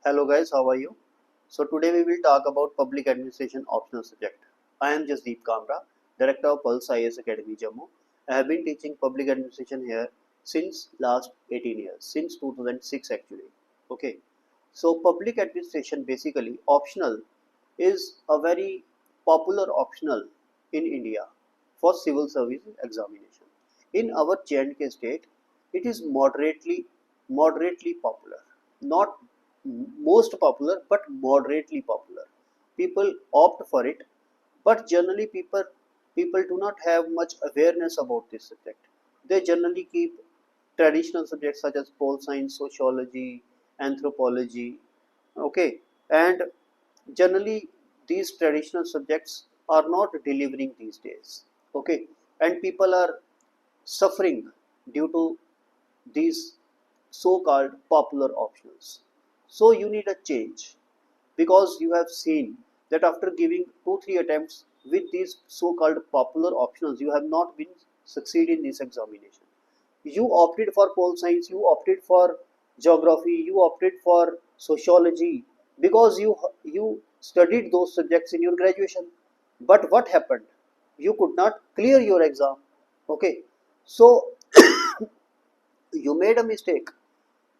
Hello guys, how are you? So today we will talk about public administration optional subject. I am Jasdeep Kamra, director of Pulse IAS Academy Jammu. I have been teaching public administration here since last 18 years, since 2006 actually. Okay. So public administration basically optional is a very popular optional in India for civil service examination. In our J&K state, it is moderately popular, not most popular but moderately popular. People opt for it, but generally people do not have much awareness about this subject. They generally keep traditional subjects such as pol science, sociology, anthropology, okay, and generally these traditional subjects are not delivering these days, okay, and people are suffering due to these so-called popular optionals. So you need a change because you have seen that after giving 2-3 attempts with these so-called popular optionals, you have not been succeed in this examination. You opted for pol science, you opted for geography, you opted for sociology because you studied those subjects in your graduation. But what happened? You could not clear your exam. Okay, so you made a mistake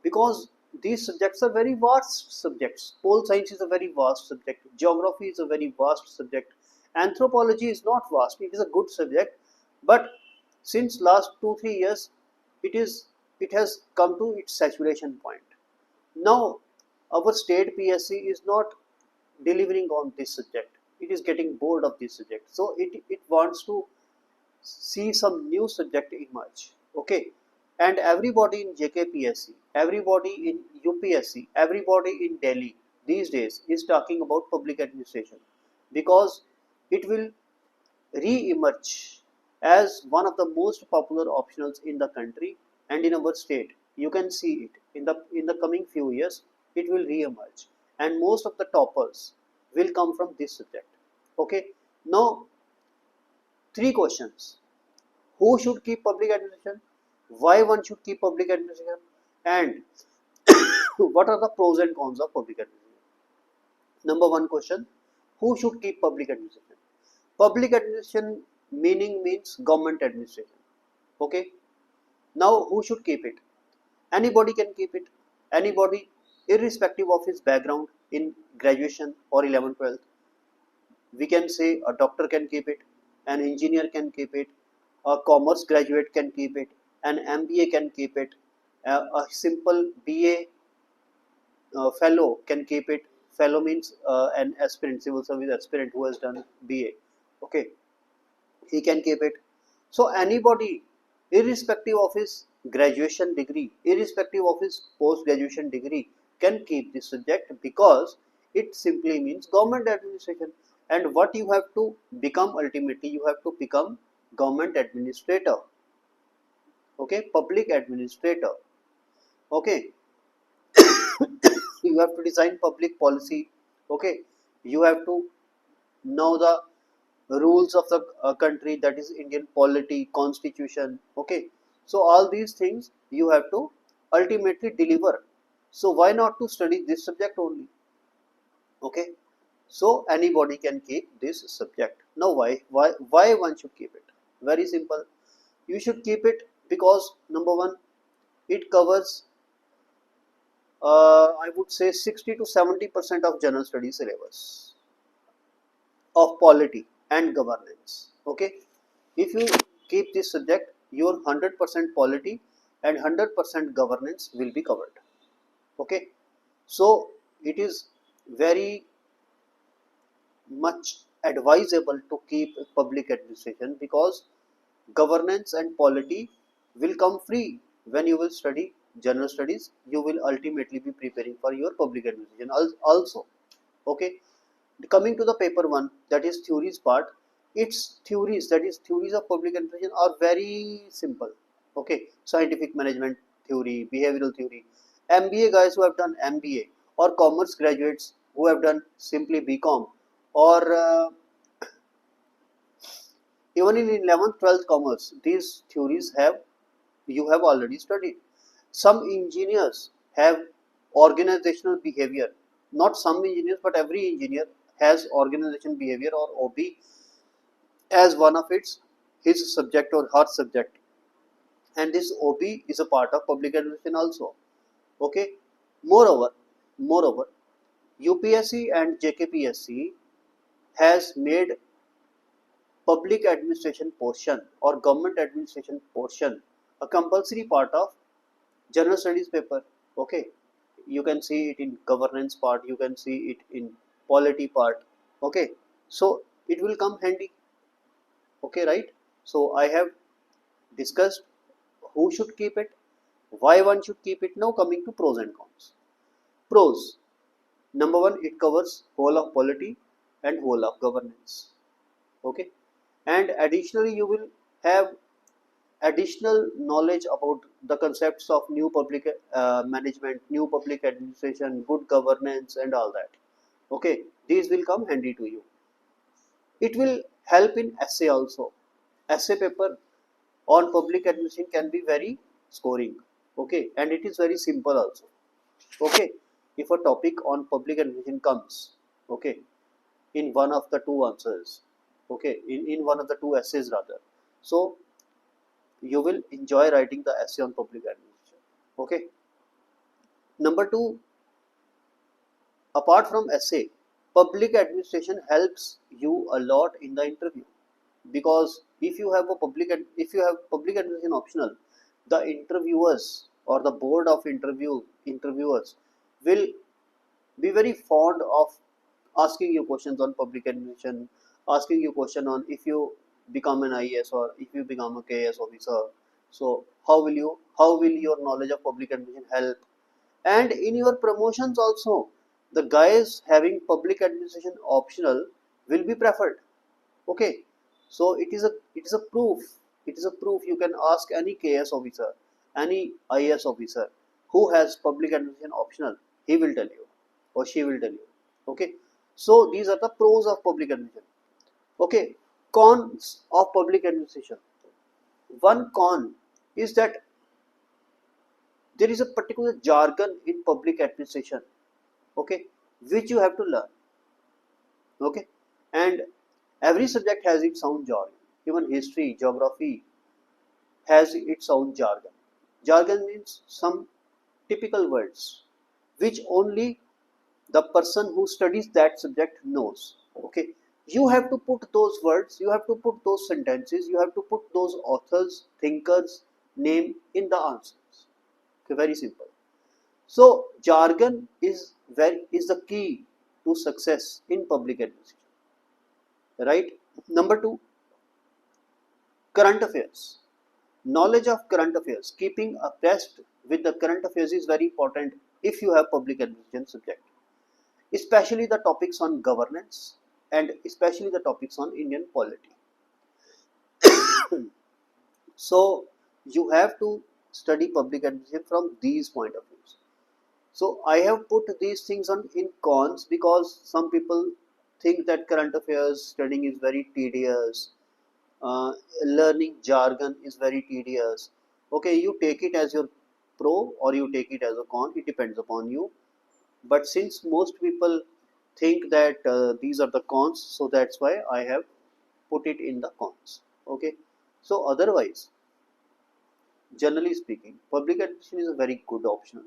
because these subjects are very vast subjects. Pole science is a very vast subject. Geography is a very vast subject. Anthropology is not vast. It is a good subject, but since last 2-3 years, it has come to its saturation point. Now, our state PSC is not delivering on this subject. It is getting bored of this subject, so it wants to see some new subject emerge. Okay, and everybody in JKPSC, everybody in UPSC, everybody in Delhi these days is talking about public administration because it will re-emerge as one of the most popular optionals in the country and in our state. You can see it in the coming few years. It will re-emerge, and most of the toppers will come from this subject. Okay, now three questions: who should keep public administration, why one should keep public administration, and what are the pros and cons of public administration. Number one question: who should keep public administration? Public administration meaning means government administration. Okay, now who should keep it? Anybody can keep it. Anybody, irrespective of his background in graduation or 11th 12th. We can say a doctor can keep it, an engineer can keep it, a commerce graduate can keep it, an MBA can keep it, a simple BA fellow can keep it. Fellow means an aspirant, civil service aspirant who has done BA. Okay, he can keep it. So anybody, irrespective of his graduation degree, irrespective of his post graduation degree, can keep this subject because it simply means government administration. And what you have to become ultimately, you have to become government administrator. Okay, public administrator. Okay, you have to design public policy. Okay, you have to know the rules of the country, that is Indian polity, constitution. Okay, so all these things you have to ultimately deliver. So why not to study this subject only? Okay, so anybody can keep this subject. Now why one should keep it? Very simple. You should keep it because number one, it covers I would say 60 to 70% of general studies syllabus of polity and governance. Okay, if you keep this subject, your 100% polity and 100% governance will be covered. Okay, so it is very much advisable to keep public administration because governance and polity will come free when you will study general studies. You will ultimately be preparing for your public administration also. Okay, coming to the paper one, that is theories part. Its theories, that is theories of public administration, are very simple. Okay, scientific management theory, behavioral theory. MBA guys who have done MBA, or commerce graduates who have done simply BCom, or even in 11th 12th commerce, these theories have you have already studied. Some engineers have organizational behavior. Not some engineers, but every engineer has organization behavior or OB as one of its his subject or her subject, and this OB is a part of public administration also. Okay. Moreover, UPSC and JKPSC has made public administration portion or government administration portion a compulsory part of general studies paper. Okay, you can see it in governance part, you can see it in polity part. Okay, so it will come handy. Okay, right? So I have discussed who should keep it, why one should keep it. Now coming to pros and cons. Pros: number one, it covers whole of polity and whole of governance. Okay, and additionally you will have additional knowledge about the concepts of new public management, new public administration, good governance, and all that. Okay, these will come handy to you. It will help in essay also. Essay paper on public administration can be very scoring. Okay, and it is very simple also. Okay, if a topic on public administration comes, okay, in one of the two answers, okay, in one of the two essays rather, so you will enjoy writing the essay on public administration. Okay. Number two, apart from essay, public administration helps you a lot in the interview, because if you have public administration optional, the interviewers or the board of interviewers will be very fond of asking you questions on public administration, asking you question on if you become an IAS or if you become a KS officer. So how will your knowledge of public administration help? And in your promotions also, the guys having public administration optional will be preferred. Okay, so it is a proof. It is a proof. You can ask any KS officer, any IAS officer who has public administration optional. He will tell you, or she will tell you. Okay, so these are the pros of public administration. Okay, cons of public administration. One con is that there is a particular jargon in public administration. Okay, which you have to learn. Okay, and every subject has its own jargon. Even history, geography has its own jargon. Jargon means some typical words which only the person who studies that subject knows. Okay, you have to put those words, you have to put those sentences, you have to put those authors, thinkers name in the answers. Okay, very simple. So jargon is the key to success in public administration. Right? Number two, current affairs. Knowledge of current affairs, keeping abreast with the current affairs is very important if you have public administration subject, especially the topics on governance and especially the topics on Indian polity. So you have to study public administration from these point of views. So I have put these things on in cons because some people think that current affairs studying is very tedious, uh, learning jargon is very tedious. Okay, you take it as your pro or you take it as a con, it depends upon you. But since most people think that these are the cons, so that's why I have put it in the cons. Okay, so otherwise, generally speaking, public administration is a very good optional.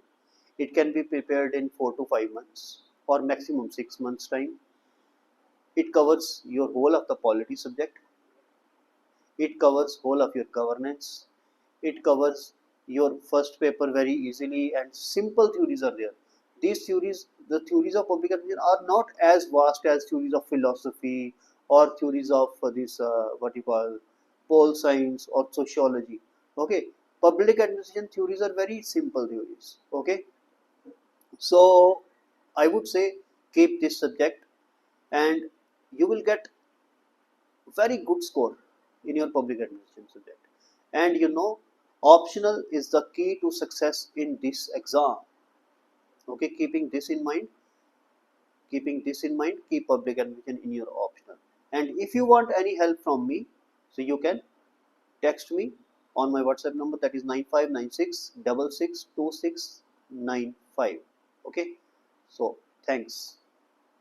It can be prepared in 4 to 5 months or maximum 6 months time. It covers your whole of the polity subject. It covers whole of your governance. It covers your first paper very easily, and simple theories are there. These theories, the theories of public administration are not as vast as theories of philosophy or theories of this what you call pole science or sociology. Okay, public administration theories are very simple theories. Okay, so I would say keep this subject and you will get very good score in your public administration subject. And you know, optional is the key to success in this exam. Okay, keeping this in mind, keep public administration in your optional. And if you want any help from me, so you can text me on my WhatsApp number, that is 9596662695. Okay, so thanks.